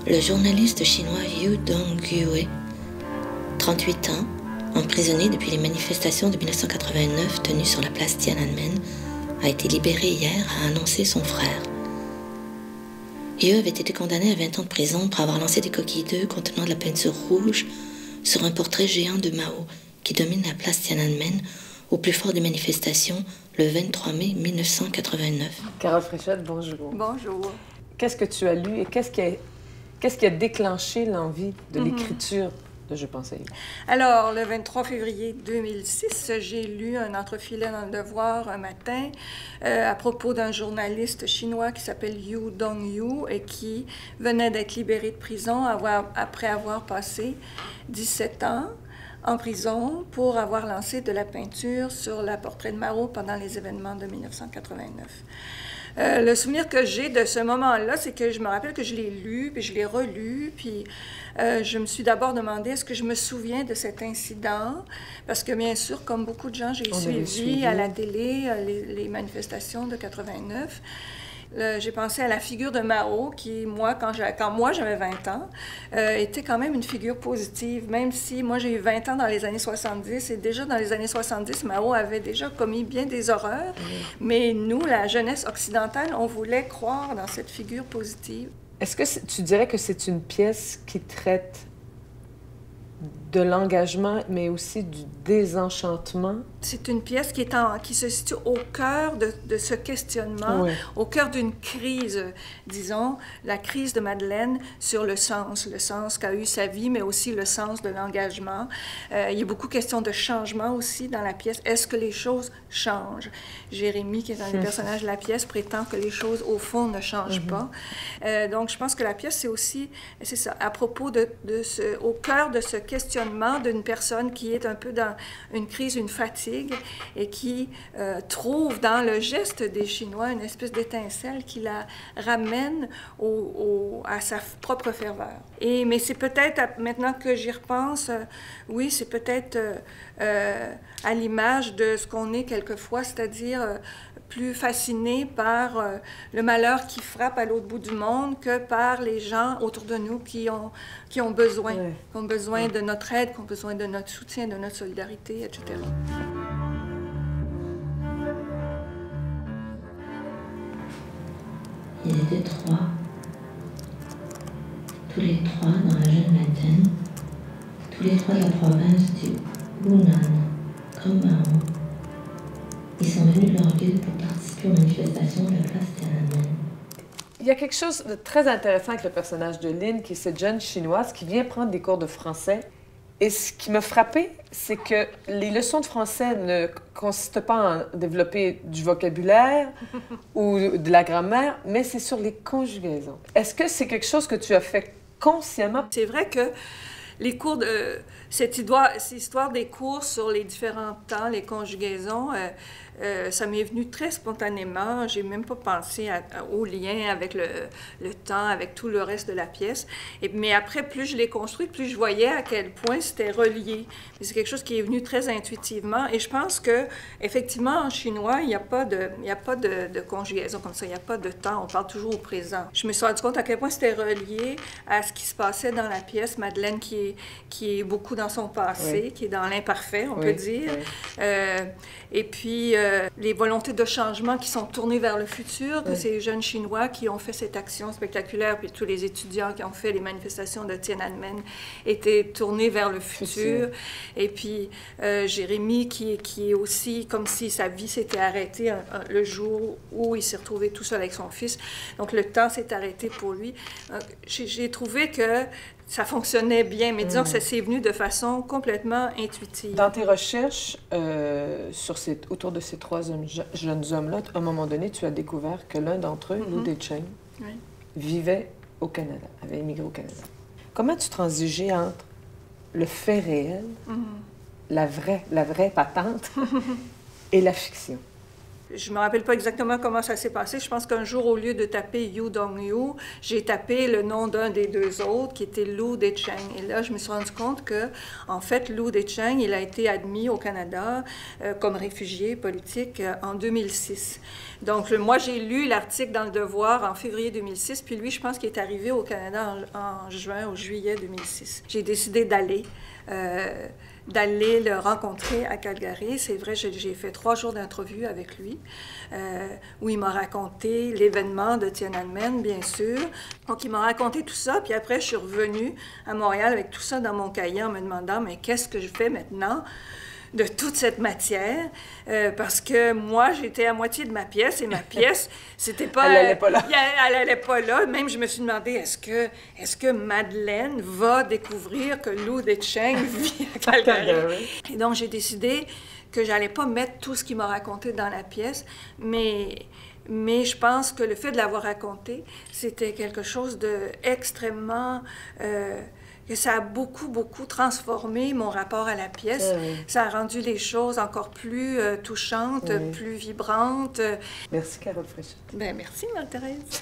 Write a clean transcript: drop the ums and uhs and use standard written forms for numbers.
Le journaliste chinois Yu Dongyue, 38 ans, emprisonné depuis les manifestations de 1989 tenues sur la place Tiananmen, a été libéré hier, a annoncé son frère. Yu avait été condamné à 20 ans de prison pour avoir lancé des coquilles d'œufs contenant de la peinture rouge sur un portrait géant de Mao qui domine la place Tiananmen au plus fort des manifestations le 23 mai 1989. Carole Fréchette, bonjour. Bonjour. Qu'est-ce que tu as lu et qu'est-ce qui a déclenché l'envie de l'écriture de Je pense à You? Alors, le 23 février 2006, j'ai lu un entrefilet dans Le Devoir un matin à propos d'un journaliste chinois qui s'appelle Yu Dongyue et qui venait d'être libéré de prison après avoir passé 17 ans en prison pour avoir lancé de la peinture sur le portrait de Mao pendant les événements de 1989. Le souvenir que j'ai de ce moment-là, c'est que je me rappelle que je l'ai lu, puis je l'ai relu, puis je me suis d'abord demandé est-ce que je me souviens de cet incident, parce que bien sûr, comme beaucoup de gens, j'ai suivi à la télé les manifestations de 89. J'ai pensé à la figure de Mao, qui, quand moi j'avais 20 ans, était quand même une figure positive, même si moi j'ai eu 20 ans dans les années 70, et déjà dans les années 70, Mao avait déjà commis bien des horreurs, mais nous, la jeunesse occidentale, on voulait croire dans cette figure positive. Est-ce que tu dirais que c'est une pièce qui traite de l'engagement, mais aussi du désenchantement? C'est une pièce qui se situe au cœur de ce questionnement, au cœur d'une crise, disons, la crise de Madeleine sur le sens qu'a eu sa vie, mais aussi le sens de l'engagement. Il y a beaucoup de questions de changement aussi dans la pièce. Est-ce que les choses changent? Jérémy, qui est un des personnages de la pièce, prétend que les choses, au fond, ne changent pas. Donc, je pense que la pièce, c'est ça, à propos au cœur de ce questionnement d'une personne qui est un peu dans une crise, une fatigue, et qui trouve dans le geste des Chinois une espèce d'étincelle qui la ramène à sa propre ferveur. Mais c'est peut-être, maintenant que j'y repense, oui, c'est peut-être à l'image de ce qu'on est quelquefois, c'est-à-dire plus fasciné par le malheur qui frappe à l'autre bout du monde que par les gens autour de nous qui ont besoin, de notre aide, qui ont besoin de notre soutien, de notre solidarité, etc. Ils étaient trois, tous les trois dans la jeune vingtaine, tous les trois de la province du Hunan, comme Mao. Ils sont venus de leur ville pour participer aux manifestations de la place Tiananmen. Il y a quelque chose de très intéressant avec le personnage de Lynn, qui est cette jeune Chinoise qui vient prendre des cours de français. Et ce qui m'a frappé, c'est que les leçons de français ne consistent pas en développer du vocabulaire ou de la grammaire, mais c'est sur les conjugaisons. Est-ce que c'est quelque chose que tu as fait consciemment? C'est vrai que les cours cette histoire des cours sur les différents temps, les conjugaisons, ça m'est venu très spontanément. J'ai même pas pensé au lien avec le temps, avec tout le reste de la pièce. Mais après, plus je l'ai construite, plus je voyais à quel point c'était relié. C'est quelque chose qui est venu très intuitivement. Et je pense que effectivement, en chinois, il n'y a pas de conjugaison comme ça. Il n'y a pas de temps. On parle toujours au présent. Je me suis rendu compte à quel point c'était relié à ce qui se passait dans la pièce. Madeleine qui est beaucoup dans son passé, qui est dans l'imparfait, on peut dire. Et puis, les volontés de changement qui sont tournées vers le futur, de ces jeunes Chinois qui ont fait cette action spectaculaire, puis tous les étudiants qui ont fait les manifestations de Tiananmen étaient tournés vers le futur. Et puis, Jérémy qui est aussi comme si sa vie s'était arrêtée le jour où il s'est retrouvé tout seul avec son fils. Donc, le temps s'est arrêté pour lui. J'ai trouvé que ça fonctionnait bien, mais disons que ça s'est venu de façon complètement intuitive. Dans tes recherches autour de ces trois jeunes hommes-là, à un moment donné, tu as découvert que l'un d'entre eux, Lu Decheng, vivait au Canada, avait émigré au Canada. Comment tu transigeais entre le fait réel, la vraie patente, et la fiction? Je me rappelle pas exactement comment ça s'est passé. Je pense qu'un jour, au lieu de taper Yu Dong-yu, j'ai tapé le nom d'un des deux autres, qui était Lu Decheng. Et là, je me suis rendu compte que, en fait, Lu Decheng, il a été admis au Canada comme réfugié politique en 2006. Donc, moi, j'ai lu l'article dans Le Devoir en février 2006, puis lui, je pense qu'il est arrivé au Canada en juin ou juillet 2006. J'ai décidé d'aller le rencontrer à Calgary. C'est vrai, j'ai fait 3 jours d'entrevue avec lui, où il m'a raconté l'événement de Tiananmen, bien sûr. Donc, il m'a raconté tout ça, puis après, je suis revenue à Montréal avec tout ça dans mon cahier en me demandant, mais qu'est-ce que je fais maintenant de toute cette matière, parce que moi, j'étais à moitié de ma pièce, et ma pièce, c'était pas... Elle n'allait pas là. Elle allait pas là. Même, je me suis demandé, est-ce que Madeleine va découvrir que Lu Decheng vit à Calgary? Et donc, j'ai décidé que j'allais pas mettre tout ce qu'il m'a raconté dans la pièce, mais je pense que le fait de l'avoir raconté, c'était quelque chose d'extrêmement... que ça a beaucoup, beaucoup transformé mon rapport à la pièce. Oui. Ça a rendu les choses encore plus touchantes, oui. Plus vibrantes. Merci, Carole Fréchette. Bien, merci, Marie-Thérèse.